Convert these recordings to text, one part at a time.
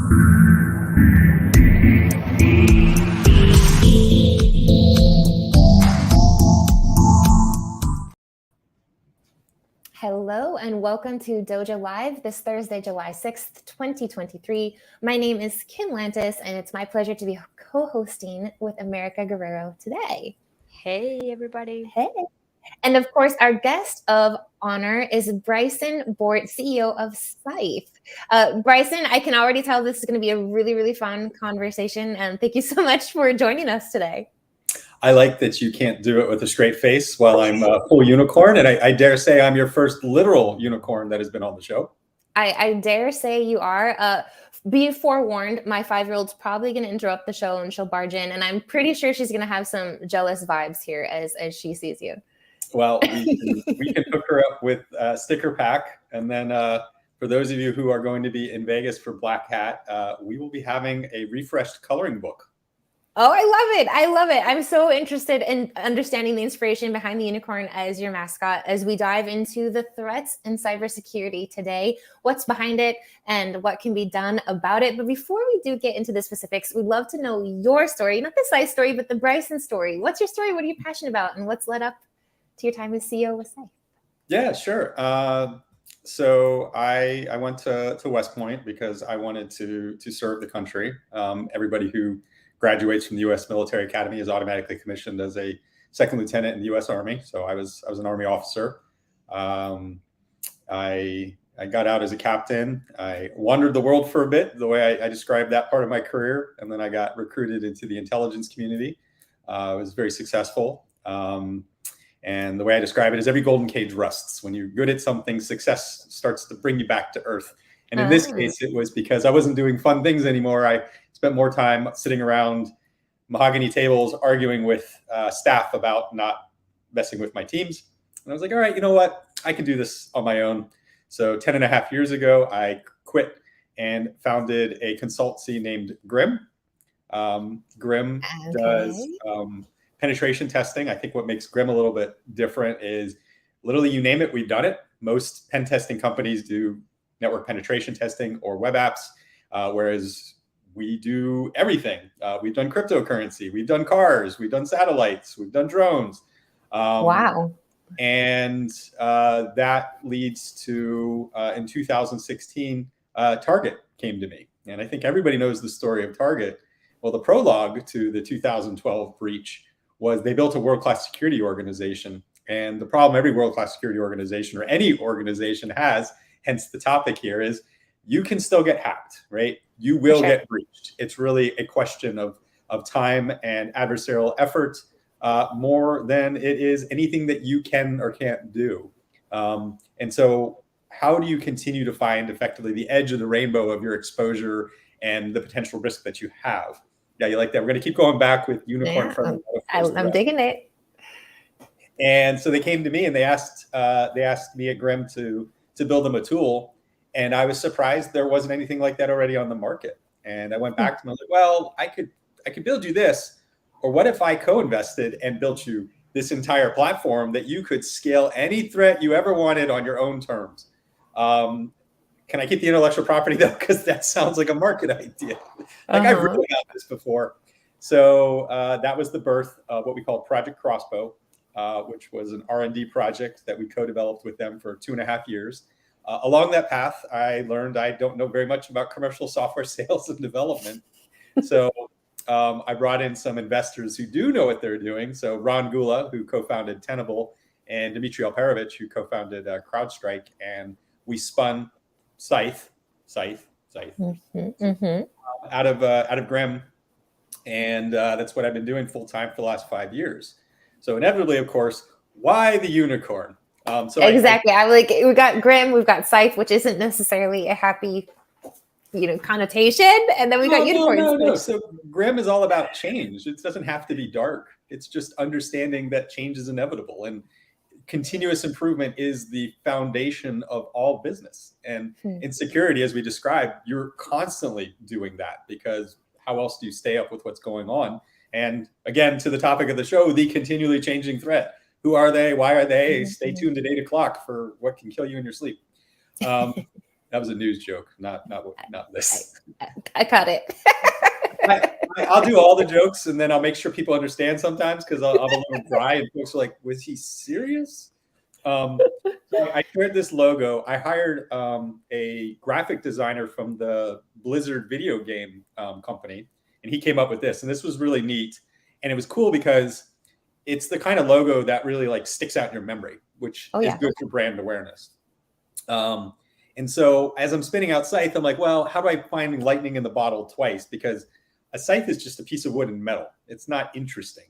Hello and welcome to Dojo Live this Thursday, July 6th, 2023. My name is Kim Lantis and it's my pleasure to be co-hosting with America Guerrero today. Hey, everybody. Hey. And of course, our guest of honor is Bryson Bort, CEO of SCYTHE. Bryson, I can already tell this is going to be a really, really fun conversation. And thank you so much for joining us today. I like that you can't do it with a straight face while I'm a full unicorn. And I dare say I'm your first literal unicorn that has been on the show. I dare say you are. Be forewarned, my 5-year-old's probably going to interrupt the show and she'll barge in. And I'm pretty sure she's going to have some jealous vibes here as she sees you. Well, we can hook her up with a sticker pack. And then for those of you who are going to be in Vegas for Black Hat, we will be having a refreshed coloring book. Oh, I love it. I love it. I'm so interested in understanding the inspiration behind the unicorn as your mascot as we dive into the threats in cybersecurity today, what's behind it and what can be done about it. But before we do get into the specifics, we'd love to know your story, not the SCYTHE story, but the Bryson story. What's your story? What are you passionate about? And what's led up to your time as CEO with SCYTHE? Yeah, sure. So I went to West Point because I wanted to serve the country. Everybody who graduates from the U.S. Military Academy is automatically commissioned as a second lieutenant in the U.S. Army. So I was an Army officer. I got out as a captain. I wandered the world for a bit, the way I described that part of my career. And then I got recruited into the intelligence community. I was very successful. And the way I describe it is every golden cage rusts. When you're good at something, success starts to bring you back to earth. And in this case, it was because I wasn't doing fun things anymore. I spent more time sitting around mahogany tables arguing with staff about not messing with my teams. And I was like, all right, you know what? I can do this on my own. So 10.5 years ago, I quit and founded a consultancy named Grim. Grim does penetration testing. I think what makes Grim a little bit different is literally you name it, we've done it. Most pen testing companies do network penetration testing or web apps, whereas we do everything. We've done cryptocurrency, we've done cars, we've done satellites, we've done drones. Wow. And that leads to, in 2016, Target came to me. And I think everybody knows the story of Target. Well, the prologue to the 2012 breach was they built a world-class security organization. And the problem every world-class security organization or any organization has, hence the topic here, is you can still get hacked, right? You will get breached. It's really a question of time and adversarial effort more than it is anything that you can or can't do. And so how do you continue to find effectively the edge of the rainbow of your exposure and the potential risk that you have? Yeah, you like that? We're going to keep going back with unicorn. I'm digging it. And so they came to me and they asked me at Grim to build them a tool. And I was surprised there wasn't anything like that already on the market. And I went back to them, I was like, well, I could build you this. Or what if I co-invested and built you this entire platform that you could scale any threat you ever wanted on your own terms? Can I keep the intellectual property though? Because that sounds like a market idea. Like I've written about this before. So that was the birth of what we call Project Crossbow, which was an R&D project that we co-developed with them for 2.5 years. Along that path, I learned I don't know very much about commercial software sales and development. So I brought in some investors who do know what they're doing. So Ron Gula, who co-founded Tenable, and Dmitry Alperovich, who co-founded CrowdStrike. And we spun SCYTHE out of Grim. And that's what I've been doing full time for the last 5 years. So inevitably, of course, why the unicorn? Exactly. I'm like, we got Grim, we've got SCYTHE, which isn't necessarily a happy, connotation, and then we got unicorns. No. So Grim is all about change. It doesn't have to be dark. It's just understanding that change is inevitable, and continuous improvement is the foundation of all business. And in security, as we described, you're constantly doing that because how else do you stay up with what's going on? And again, to the topic of the show, the continually changing threat. Who are they? Why are they? Stay tuned at 8 o'clock for what can kill you in your sleep. That was a news joke, not this. I caught it. I'll do all the jokes and then I'll make sure people understand sometimes because I'm a little dry and folks are like, was he serious? So I created this logo. I hired a graphic designer from the Blizzard video game company, and he came up with this. And this was really neat. And it was cool because it's the kind of logo that really like sticks out in your memory, which is good for brand awareness. And so as I'm spinning out Scythe, I'm like, well, how do I find lightning in the bottle twice? Because a scythe is just a piece of wood and metal. It's not interesting.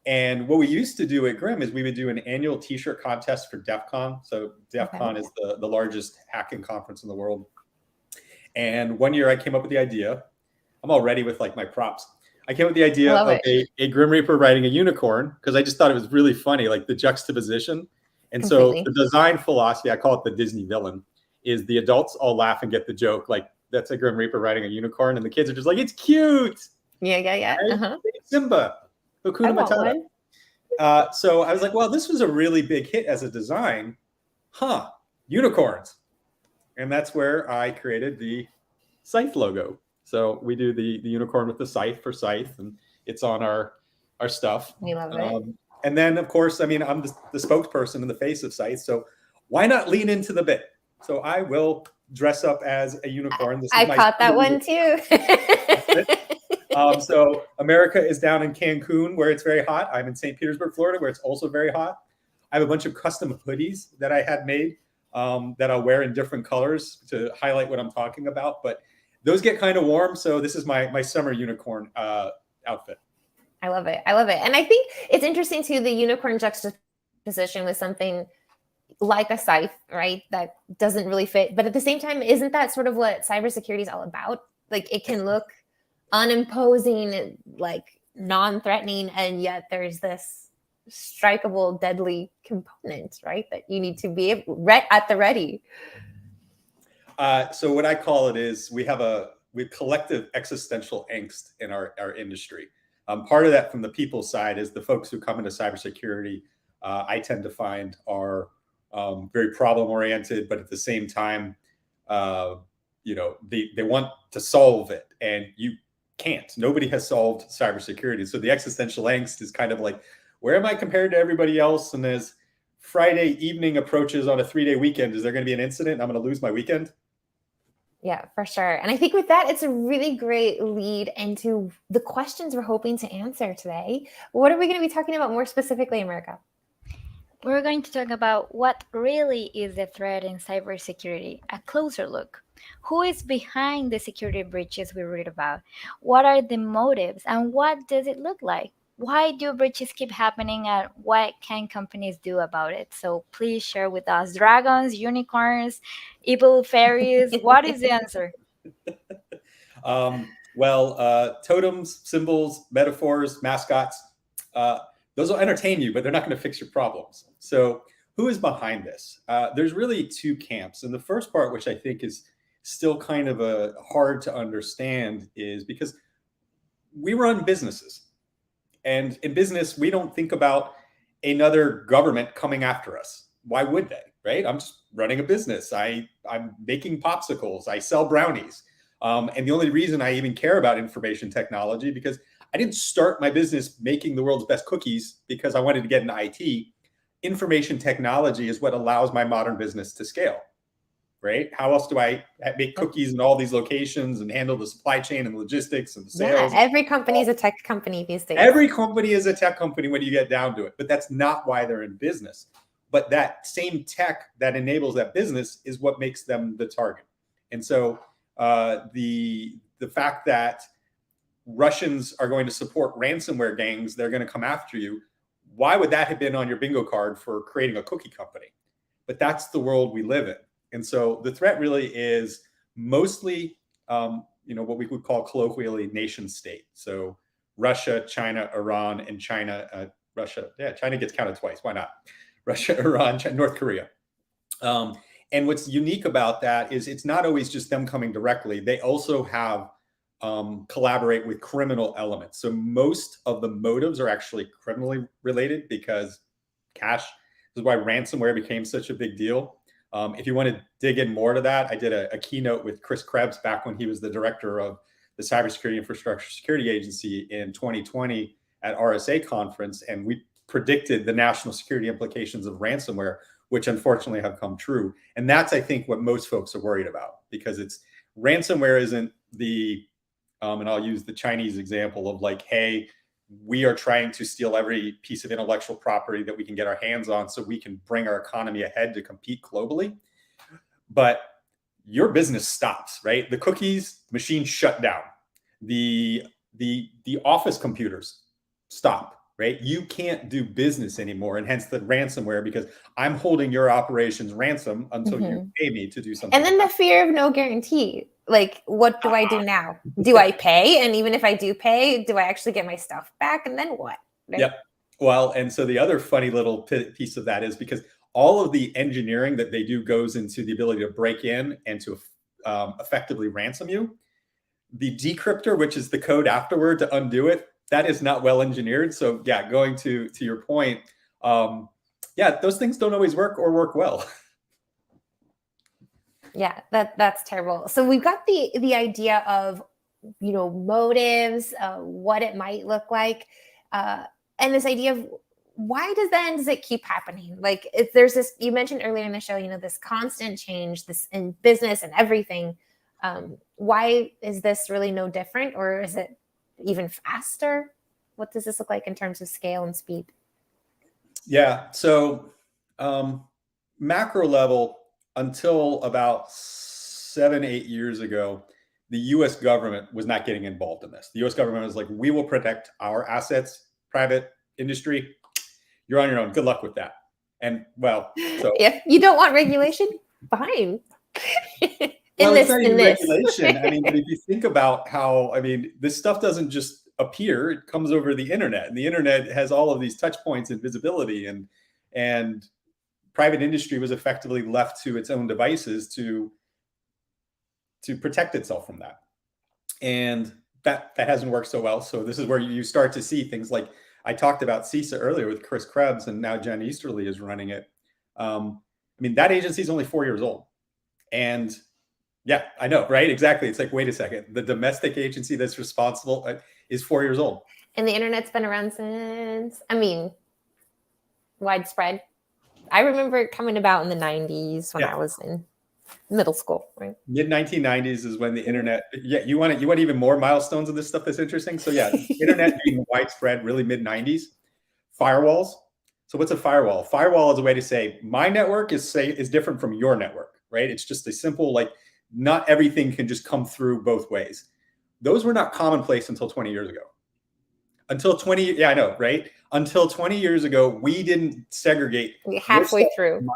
And what we used to do at Grimm is we would do an annual t-shirt contest for DEF CON. So DEF CON is the largest hacking conference in the world. And one year I came up with the idea. I'm all ready with like my props. I came up with the idea of a Grim Reaper riding a unicorn because I just thought it was really funny, like the juxtaposition. And so the design philosophy, I call it the Disney villain, is the adults all laugh and get the joke. Like that's a Grim Reaper riding a unicorn. And the kids are just like, it's cute. Yeah. Right? Simba. Hakuna Matata. So I was like, well, this was a really big hit as a design. Unicorns. And that's where I created the Scythe logo. So we do the unicorn with the scythe for Scythe, and it's on our stuff. We love it. And then, of course, I mean, I'm the spokesperson in the face of Scythe. So why not lean into the bit? So I will dress up as a unicorn. I caught that one too. So America is down in Cancun where it's very hot. I'm in St. Petersburg, Florida, where it's also very hot. I have a bunch of custom hoodies that I had made that I'll wear in different colors to highlight what I'm talking about. But those get kind of warm. So this is my summer unicorn outfit. I love it. And I think it's interesting too, the unicorn juxtaposition with something like a scythe, right? That doesn't really fit. But at the same time, isn't that sort of what cybersecurity is all about? Like it can look unimposing, like non-threatening, and yet there's this strikeable, deadly component, right? That you need to be at the ready. So what I call it is we have collective existential angst in our industry. Part of that from the people side is the folks who come into cybersecurity, I tend to find are very problem oriented, but at the same time, they want to solve it, and you can't. Nobody has solved cybersecurity. So the existential angst is kind of like, where am I compared to everybody else? And as Friday evening approaches on a 3-day weekend, is there going to be an incident? I'm going to lose my weekend. Yeah, for sure. And I think with that, it's a really great lead into the questions we're hoping to answer today. What are we going to be talking about more specifically, America? We're going to talk about what really is the threat in cybersecurity, a closer look. Who is behind the security breaches we read about? What are the motives and what does it look like? Why do breaches keep happening and what can companies do about it? So please share with us. Dragons, unicorns, evil fairies. What is the answer? Totems, symbols, metaphors, mascots, those will entertain you, but they're not going to fix your problems. So who is behind this? There's really two camps. And the first part, which I think is still kind of hard to understand, is because we run businesses. And in business, we don't think about another government coming after us. Why would they, right? I'm just running a business. I'm making popsicles. I sell brownies. And the only reason I even care about information technology, because I didn't start my business making the world's best cookies because I wanted to get into IT. Information technology is what allows my modern business to scale, right? How else do I make cookies in all these locations and handle the supply chain and logistics and the sales? Yeah, every company is a tech company these days. Every company is a tech company when you get down to it, but that's not why they're in business. But that same tech that enables that business is what makes them the target. And so the fact that Russians are going to support ransomware gangs, they're going to come after you. Why would that have been on your bingo card for creating a cookie company? But that's the world we live in. And so the threat really is mostly, what we would call colloquially nation state. So Russia, China, Iran, and China, China gets counted twice. Why not? Russia, Iran, China, North Korea. And what's unique about that is it's not always just them coming directly. They also have collaborate with criminal elements. So most of the motives are actually criminally related because cash. This is why ransomware became such a big deal. If you want to dig in more to that, I did a keynote with Chris Krebs back when he was the director of the Cybersecurity Infrastructure Security Agency in 2020 at RSA conference, and we predicted the national security implications of ransomware, which unfortunately have come true. And that's, I think, what most folks are worried about, because ransomware isn't and I'll use the Chinese example of like, hey, we are trying to steal every piece of intellectual property that we can get our hands on so we can bring our economy ahead to compete globally. But your business stops, right? The cookies machine shut down. The office computers stop, right? You can't do business anymore, and hence the ransomware, because I'm holding your operations ransom until you pay me to do something. And then the fear of no guarantee. Like, what do I do now? Do I pay? And even if I do pay, do I actually get my stuff back? And then what? Right? Yep. Well, and so the other funny little piece of that is because all of the engineering that they do goes into the ability to break in and to effectively ransom you. The decryptor, which is the code afterward to undo it, that is not well engineered. So yeah, going to your point, those things don't always work or work well. Yeah, that's terrible. So we've got the idea of, motives, what it might look like, and this idea of why does it keep happening? Like, if there's this, you mentioned earlier in the show, this constant change, this in business and everything. Why is this really no different, or is it even faster? What does this look like in terms of scale and speed? Yeah. So macro level, until about 7-8 years ago, the US government was not getting involved in this. The US government was like, we will protect our assets. Private industry, you're on your own. Good luck with that. And if you don't want regulation, fine. It's not even regulation. I mean, but if you think about how, this stuff doesn't just appear, it comes over the internet, and the internet has all of these touch points and visibility, and private industry was effectively left to its own devices to protect itself from that. And that hasn't worked so well. So this is where you start to see things like, I talked about CISA earlier with Chris Krebs, and now Jen Easterly is running it. That agency is only 4 years old. And yeah, I know, right? Exactly. It's like, wait a second. The domestic agency that's responsible is 4 years old. And the internet's been around since, widespread. I remember it coming about in the 90s when I was in middle school, right? Mid-1990s is when the internet, you want even more milestones of this stuff that's interesting? So yeah, internet being widespread, really mid-90s. Firewalls. So what's a firewall? Firewall is a way to say, my network is different from your network, right? It's just a simple, like, not everything can just come through both ways. Those were not commonplace until 20 years ago. Until 20 years ago, we didn't segregate. Halfway through,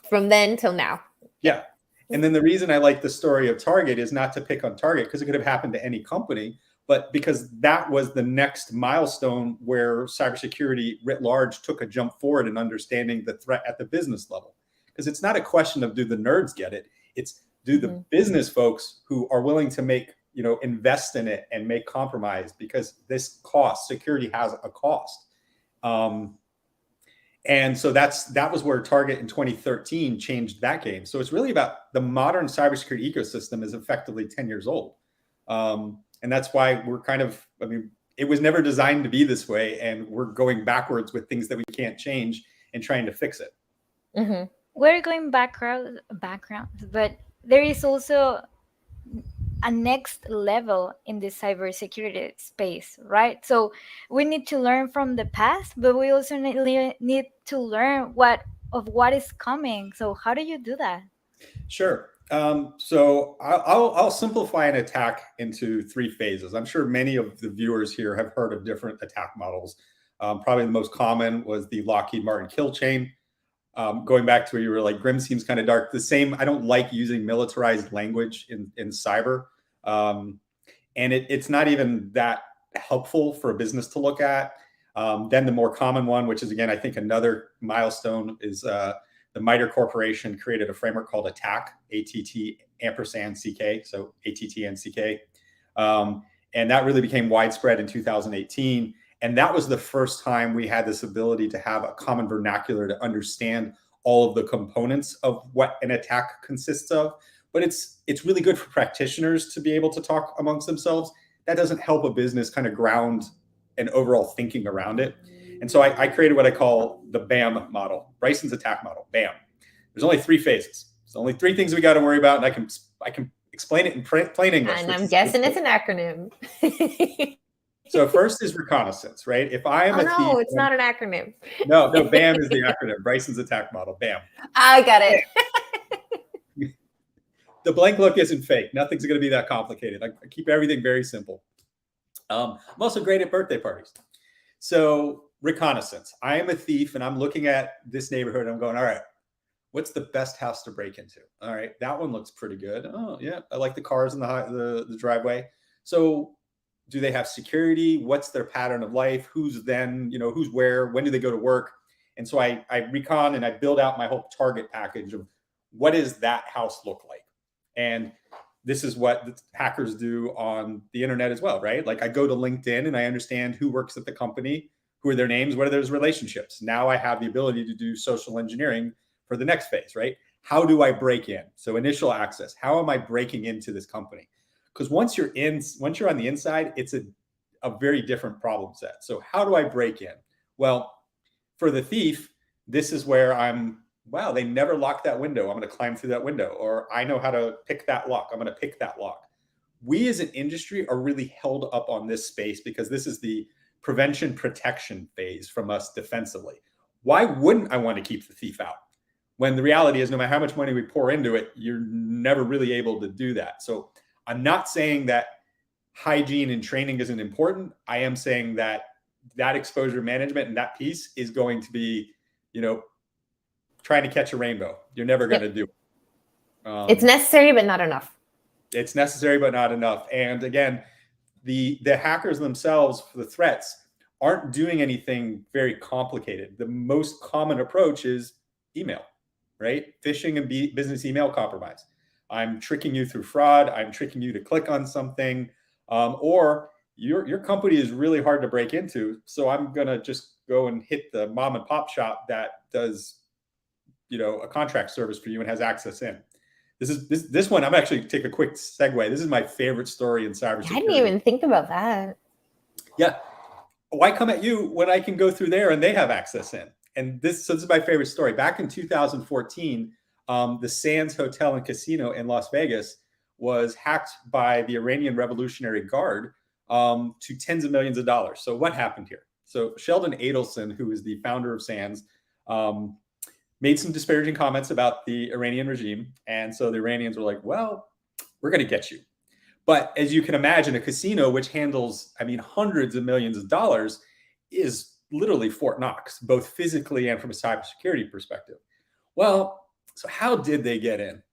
from then till now. Yeah. And then the reason I like the story of Target is not to pick on Target, because it could have happened to any company, but because that was the next milestone where cybersecurity writ large took a jump forward in understanding the threat at the business level. Because it's not a question of, do the nerds get it? It's, do the business folks who are willing to make, invest in it and make compromise, because this security has a cost. And so that was where Target in 2013 changed that game. So it's really about the modern cybersecurity ecosystem is effectively 10 years old. And that's why we're it was never designed to be this way. And we're going backwards with things that we can't change and trying to fix it. Mm-hmm. We're going background, but there is also a next level in the cybersecurity space, right? So we need to learn from the past, but we also need to learn what is coming. So how do you do that? Sure. So I'll simplify an attack into 3 phases. I'm sure many of the viewers here have heard of different attack models. Probably the most common was the Lockheed Martin kill chain. Going back to where you were like, Grim seems kind of dark. The same, I don't like using militarized language in cyber. And it's not even that helpful for a business to look at. Then the more common one, which is, again, I think another milestone, is the MITRE Corporation created a framework called ATT, ATT&CK, so ATT&CK. And that really became widespread in 2018. And that was the first time we had this ability to have a common vernacular to understand all of the components of what an attack consists of, but it's really good for practitioners to be able to talk amongst themselves. That doesn't help a business kind of ground an overall thinking around it. And so I created what I call the BAM model, Bryson's attack model, BAM. There's only 3 phases. There's only 3 things we got to worry about, and I can explain it in plain English. And I'm guessing it's an acronym. So first is reconnaissance, right? If I am a thief, no, it's not an acronym. No, BAM is the acronym, Bryson's attack model, BAM. I got it. The blank look isn't fake. Nothing's going to be that complicated. I keep everything very simple. I'm also great at birthday parties. So reconnaissance. I am a thief, and I'm looking at this neighborhood. And I'm going, all right, what's the best house to break into? All right, that one looks pretty good. Oh yeah, I like the cars in the driveway. So do they have security? What's their pattern of life? Who's then, who's where? When do they go to work? And so I recon and I build out my whole target package of what does that house look like? And this is what the hackers do on the internet as well, right? Like I go to LinkedIn and I understand who works at the company, who are their names, what are those relationships. Now I have the ability to do social engineering for the next phase, right? How do I break in? So initial access, how am I breaking into this company? Because once you're on the inside, it's a very different problem set. So how do I break in? Well, for the thief, this is where wow, they never locked that window. I'm going to climb through that window. Or I know how to pick that lock. I'm going to pick that lock. We as an industry are really held up on this space because this is the prevention protection phase from us defensively. Why wouldn't I want to keep the thief out? When the reality is no matter how much money we pour into it, you're never really able to do that. So I'm not saying that hygiene and training isn't important. I am saying that exposure management and that piece is going to be, trying to catch a rainbow. You're never going to do it. It's necessary, but not enough. It's necessary, but not enough. And again, the hackers themselves, for the threats, aren't doing anything very complicated. The most common approach is email, right? Phishing and business email compromise. I'm tricking you through fraud. I'm tricking you to click on something, or your company is really hard to break into. So I'm going to just go and hit the mom and pop shop that does, a contract service for you and has access in. This one, I'm actually take a quick segue. This is my favorite story in cybersecurity. I didn't even think about that. Yeah. Why come at you when I can go through there and they have access in? And this is my favorite story. Back in 2014, the Sands Hotel and Casino in Las Vegas was hacked by the Iranian Revolutionary Guard to tens of millions of dollars. So what happened here? So Sheldon Adelson, who is the founder of Sands, made some disparaging comments about the Iranian regime. And so the Iranians were like, well, we're going to get you. But as you can imagine, a casino which handles, hundreds of millions of dollars is literally Fort Knox, both physically and from a cybersecurity perspective. Well, so how did they get in?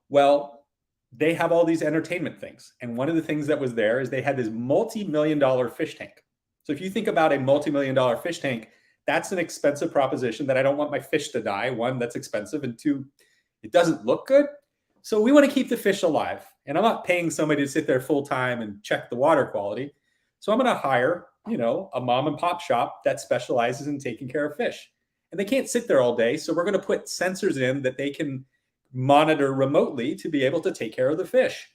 Well, they have all these entertainment things. And one of the things that was there is they had this multi-million-dollar fish tank. So if you think about a multi-million-dollar fish tank, that's an expensive proposition that I don't want my fish to die. 1, that's expensive. And 2, it doesn't look good. So we want to keep the fish alive. And I'm not paying somebody to sit there full time and check the water quality. So I'm going to hire, a mom and pop shop that specializes in taking care of fish. And they can't sit there all day. So we're going to put sensors in that they can monitor remotely to be able to take care of the fish.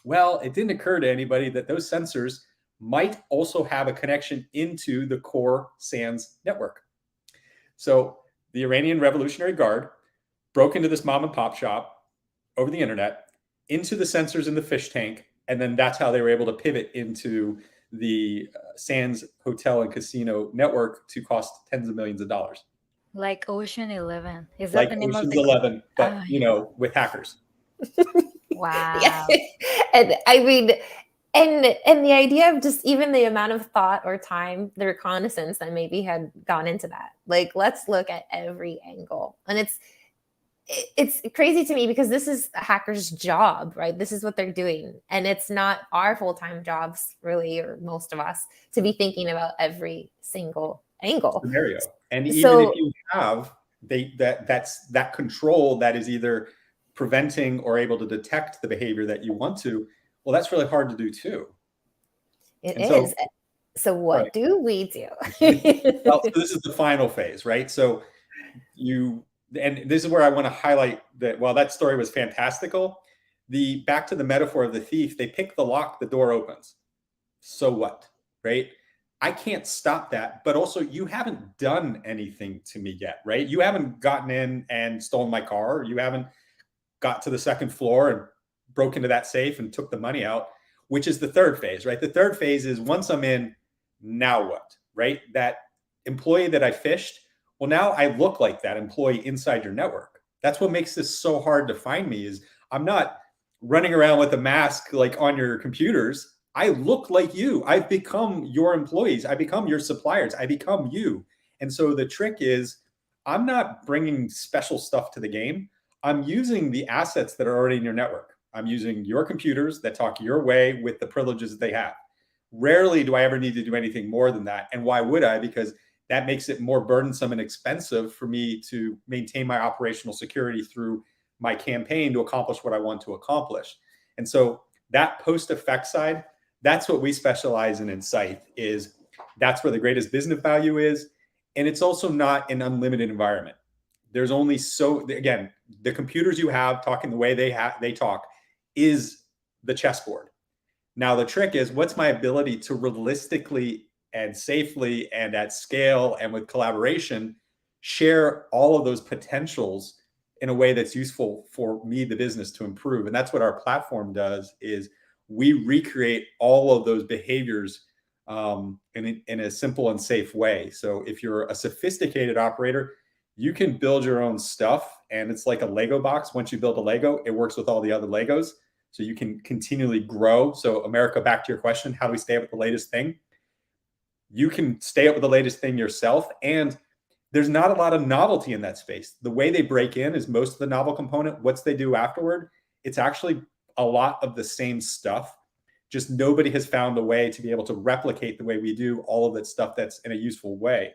Well, it didn't occur to anybody that those sensors might also have a connection into the core SANS network. So the Iranian Revolutionary Guard broke into this mom and pop shop over the internet, into the sensors in the fish tank, and then that's how they were able to pivot into the Sands Hotel and Casino network to cost tens of millions of dollars. Like Ocean 11. Is that like the name Ocean's of the 11, but with hackers. Wow. Yeah. And and the idea of just even the amount of thought or time, the reconnaissance that maybe had gone into that. Like, let's look at every angle. And it's crazy to me because this is a hacker's job, right? This is what they're doing. And it's not our full-time jobs, really, or most of us, to be thinking about every single angle. Scenario. And even if you have that control that is either preventing or able to detect the behavior that you want to, well, that's really hard to do too. It is. So what do we do? Well, so this is the final phase, right? So you and this is where I want to highlight that while that story was fantastical, back to the metaphor of the thief, they pick the lock, the door opens. So what, right? I can't stop that, but also you haven't done anything to me yet, right? You haven't gotten in and stolen my car. You haven't got to the second floor and broke into that safe and took the money out, which is the third phase, right? The third phase is once I'm in, now what, right? That employee that I fished, well, now I look like that employee inside your network. That's what makes this so hard to find me is I'm not running around with a mask like on your computers. I look like you. I've become your employees. I become your suppliers. I become you. And so the trick is I'm not bringing special stuff to the game. I'm using the assets that are already in your network. I'm using your computers that talk your way with the privileges that they have. Rarely do I ever need to do anything more than that. And why would I? Because that makes it more burdensome and expensive for me to maintain my operational security through my campaign to accomplish what I want to accomplish. And so that post-effect side, that's what we specialize in SCYTHE, is that's where the greatest business value is. And it's also not an unlimited environment. There's only again, the computers you have talking the way they talk is the chessboard. Now, the trick is what's my ability to realistically and safely and at scale and with collaboration share all of those potentials in a way that's useful for me, the business, to improve. And that's what our platform does is we recreate all of those behaviors in a simple and safe way. So if you're a sophisticated operator, you can build your own stuff, and it's like a Lego box. Once you build a Lego, it works with all the other Legos. So you can continually grow. So America, back to your question, how do we stay up with the latest thing? You can stay up with the latest thing yourself. And there's not a lot of novelty in that space. The way they break in is most of the novel component. What's they do afterward? It's actually a lot of the same stuff. Just nobody has found a way to be able to replicate the way we do all of that stuff that's in a useful way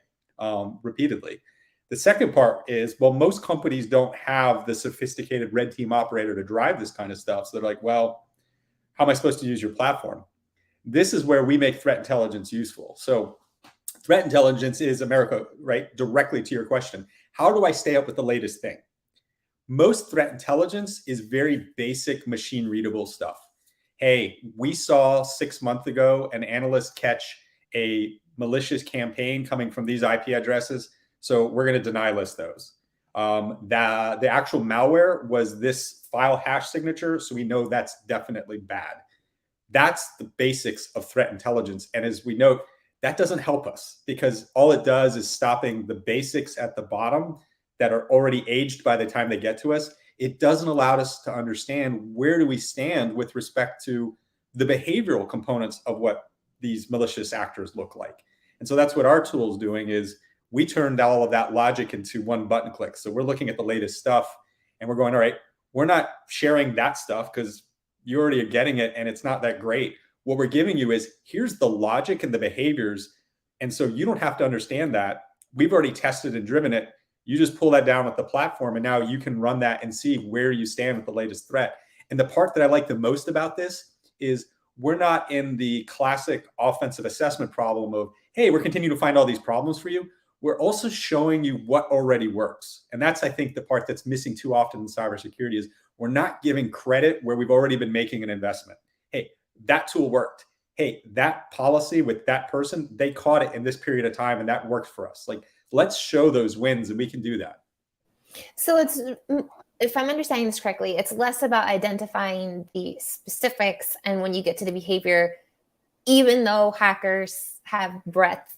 repeatedly. The second part is, well, most companies don't have the sophisticated red team operator to drive this kind of stuff. So they're like, well, how am I supposed to use your platform? This is where we make threat intelligence useful. So threat intelligence is, America, right? Directly to your question, how do I stay up with the latest thing? Most threat intelligence is very basic machine readable stuff. Hey, we saw 6 months ago an analyst catch a malicious campaign coming from these IP addresses. So we're going to deny list those. The actual malware was this file hash signature. So we know that's definitely bad. That's the basics of threat intelligence. And as we note, that doesn't help us because all it does is stopping the basics at the bottom that are already aged by the time they get to us. It doesn't allow us to understand where do we stand with respect to the behavioral components of what these malicious actors look like. And so that's what our tool is doing is we turned all of that logic into one button click. So we're looking at the latest stuff and we're going, all right, we're not sharing that stuff because you already are getting it and it's not that great. What we're giving you is here's the logic and the behaviors. And so you don't have to understand that. We've already tested and driven it. You just pull that down with the platform and now you can run that and see where you stand with the latest threat. And the part that I like the most about this is we're not in the classic offensive assessment problem of, hey, we're continuing to find all these problems for you. We're also showing you what already works. And that's, I think, the part that's missing too often in cybersecurity is we're not giving credit where we've already been making an investment. Hey, that tool worked. Hey, that policy with that person, they caught it in this period of time and that worked for us. Like, let's show those wins and we can do that. So it's, if I'm understanding this correctly, it's less about identifying the specifics. And when you get to the behavior, even though hackers have breadth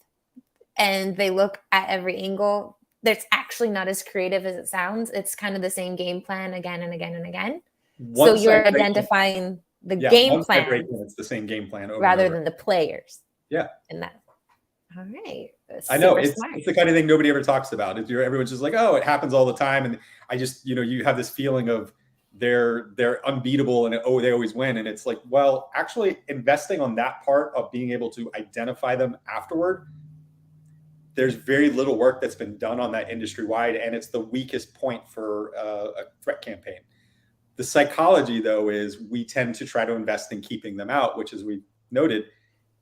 and they look at every angle, that's actually not as creative as it sounds. It's kind of the same game plan again and again and again. So you're identifying the game plan. It's the same game plan over rather than the players. Yeah. And that. All right. I know it's the kind of thing nobody ever talks about. Everyone's just like, oh, it happens all the time. And I just, you have this feeling of they're unbeatable and they always win. And it's like, well, actually investing on that part of being able to identify them afterward, there's very little work that's been done on that industry wide. And it's the weakest point for a threat campaign. The psychology, though, is we tend to try to invest in keeping them out, which, as we noted,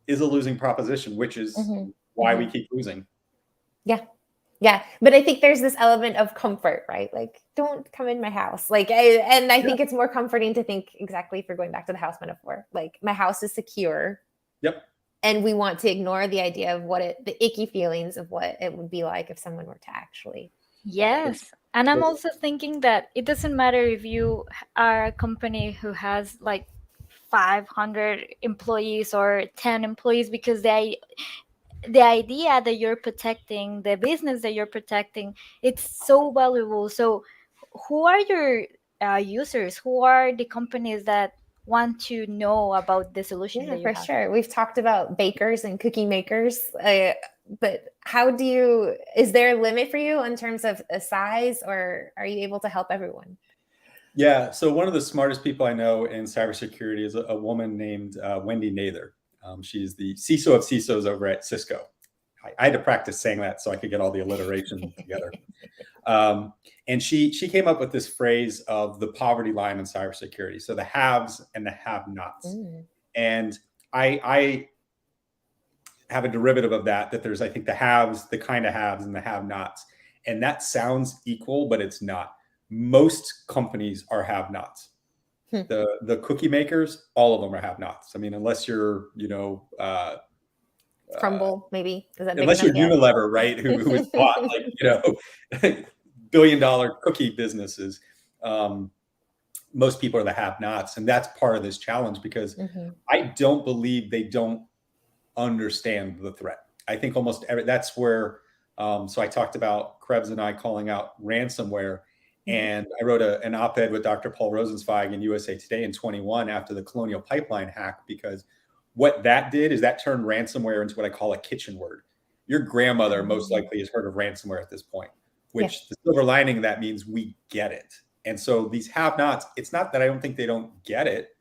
is a losing proposition, which is why we keep losing. Yeah. Yeah, but I think there's this element of comfort, right? Like, don't come in my house. Like, I think it's more comforting to think exactly, if we're going back to the house metaphor, like my house is secure. Yep. And we want to ignore the idea of the icky feelings of what it would be like if someone were to actually. Yes. And I'm also thinking that it doesn't matter if you are a company who has like 500 employees or 10 employees, because the idea that you're protecting, the business that you're protecting, it's so valuable. So who are your users? Who are the companies that want to know about the solution Yeah, that you for have? sure. We've talked about bakers and cookie makers, but is there a limit for you in terms of a size, or are you able to help everyone? Yeah. So one of the smartest people I know in cybersecurity is a woman named Wendy Nather. She's the CISO of CISOs over at Cisco. I had to practice saying that so I could get all the alliteration together. And she came up with this phrase of the poverty line in cybersecurity. So the haves and the have-nots. And I have a derivative of that there's, I think, the haves, the kind of haves, and the have-nots. And that sounds equal, but it's not. Most companies are have-nots. The cookie makers, all of them are have-nots. I mean, unless you're, Crumble, maybe. Is that big unless you're enough yet? Unilever, right? Who was bought like, billion-dollar cookie businesses. Most people are the have-nots, and that's part of this challenge, because I don't believe they don't understand the threat. I think that's where. So I talked about Krebs and I calling out ransomware, and I wrote an op-ed with Dr. Paul Rosenzweig in USA Today in 21 after the Colonial Pipeline hack, because what that did is that turned ransomware into what I call a kitchen word. Your grandmother most likely has heard of ransomware at this point, which the silver lining of that means we get it. And so these have-nots, it's not that I don't think they don't get it.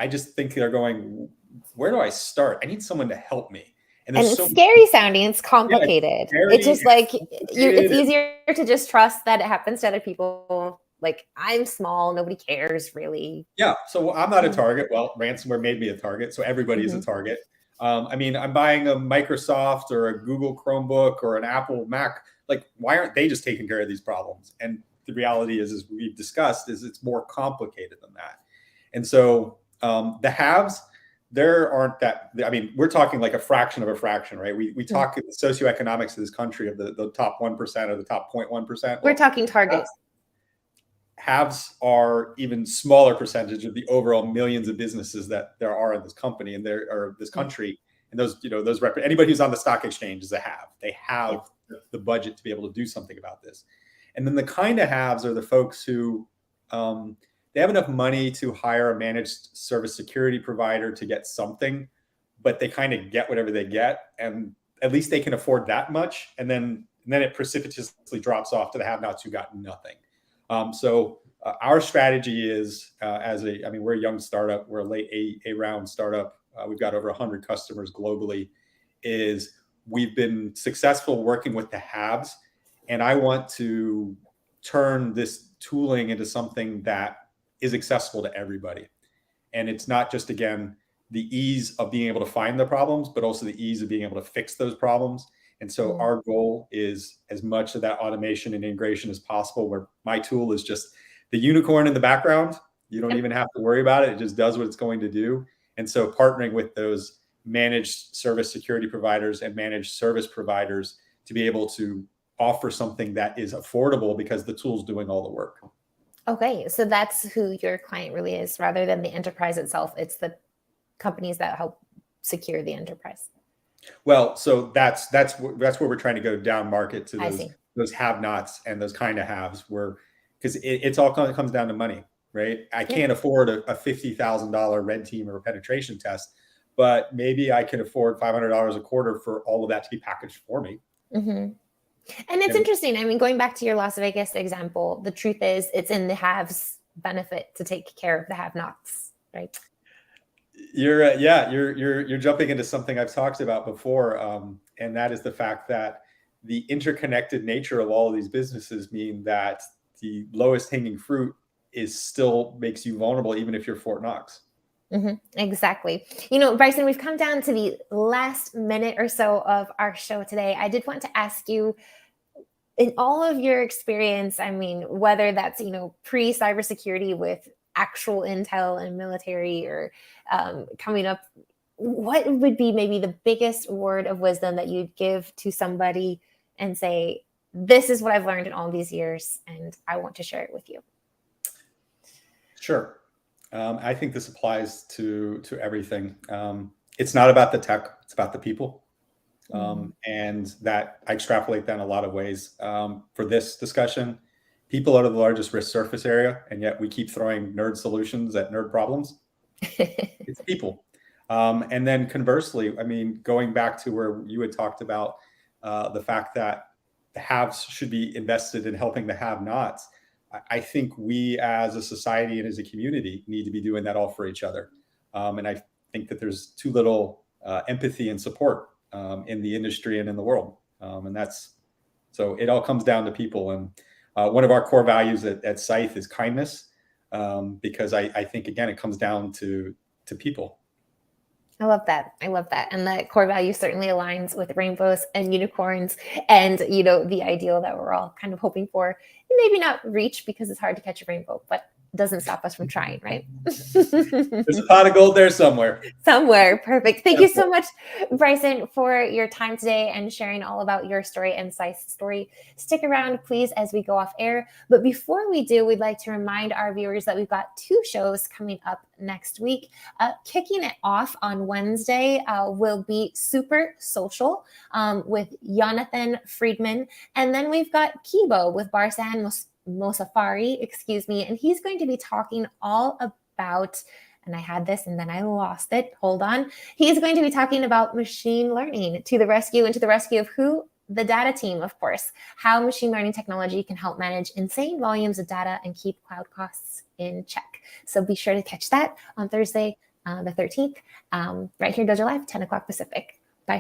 I just think they're going, where do I start? I need someone to help me. And it's scary sounding. It's complicated. Yeah, it's just like it's easier to just trust that it happens to other people. Like, I'm small, nobody cares really. Yeah. So I'm not a target. Well, ransomware made me a target. So everybody is a target. I mean, I'm buying a Microsoft or a Google Chromebook or an Apple Mac. Like, why aren't they just taking care of these problems? And the reality is, as we've discussed, is it's more complicated than that. And so the haves, there aren't that. I mean, we're talking like a fraction of a fraction, right? We talk the socioeconomics of this country of the top 1% or the top 0.1%. We're talking targets. Haves are even smaller percentage of the overall millions of businesses that there are in this company and this country. And those, anybody who's on the stock exchange is a have. They have the budget to be able to do something about this. And then the kind of haves are the folks who they have enough money to hire a managed service security provider to get something, but they kind of get whatever they get, and at least they can afford that much. And then it precipitously drops off to the have-nots who got nothing. So our strategy is, we're a young startup. We're a late A round startup. We've got over 100 customers globally. We've been successful working with the haves, and I want to turn this tooling into something that is accessible to everybody. And it's not just, again, the ease of being able to find the problems, but also the ease of being able to fix those problems. And so our goal is as much of that automation and integration as possible, where my tool is just the unicorn in the background. You don't even have to worry about it. It just does what it's going to do. And so partnering with those managed service security providers and managed service providers to be able to offer something that is affordable because the tool's doing all the work. Okay, so that's who your client really is, rather than the enterprise itself. It's the companies that help secure the enterprise. Well, so that's where we're trying to go down market to those have-nots and those kind of haves, because it's all comes down to money, right? I can't afford a $50,000 red team or a penetration test, but maybe I can afford $500 a quarter for all of that to be packaged for me. And it's interesting. I mean, going back to your Las Vegas example, the truth is it's in the haves' benefit to take care of the have-nots, right? You're jumping into something I've talked about before, and that is the fact that the interconnected nature of all of these businesses mean that the lowest hanging fruit still makes you vulnerable, even if you're Fort Knox. Exactly. Bryson, we've come down to the last minute or so of our show today. I did want to ask you, in all of your experience, I mean, whether that's, pre-cybersecurity with actual intel and military, or coming up, what would be maybe the biggest word of wisdom that you'd give to somebody and say, this is what I've learned in all these years, and I want to share it with you? Sure. I think this applies to everything. It's not about the tech, it's about the people. And that I extrapolate that in a lot of ways. For this discussion, people are the largest risk surface area, and yet we keep throwing nerd solutions at nerd problems. It's people. And then conversely, I mean, going back to where you had talked about the fact that the haves should be invested in helping the have-nots, I think we as a society and as a community need to be doing that all for each other. And I think that there's too little empathy and support in the industry and in the world. So it all comes down to people. And one of our core values at SCYTHE is kindness, because I think, again, it comes down to people. I love that. I love that. And that core value certainly aligns with rainbows and unicorns and, the ideal that we're all kind of hoping for. Maybe not reach, because it's hard to catch a rainbow, but doesn't stop us from trying, right? There's a pot of gold there somewhere. Somewhere. Perfect. Thank you so much, Bryson, for your time today and sharing all about your story and SCYTHE's story. Stick around, please, as we go off air. But before we do, we'd like to remind our viewers that we've got 2 shows coming up next week. Kicking it off on Wednesday will be Super Social with Jonathan Friedman. And then we've got Kibo with Barsan Mosafari, and he's going to be talking all about, and I had this and then I lost it. Hold on. He's going to be talking about machine learning to the rescue, and to the rescue of who? The data team, of course. How machine learning technology can help manage insane volumes of data and keep cloud costs in check. So be sure to catch that on Thursday, the 13th, right here, Dojo Live, 10 o'clock Pacific.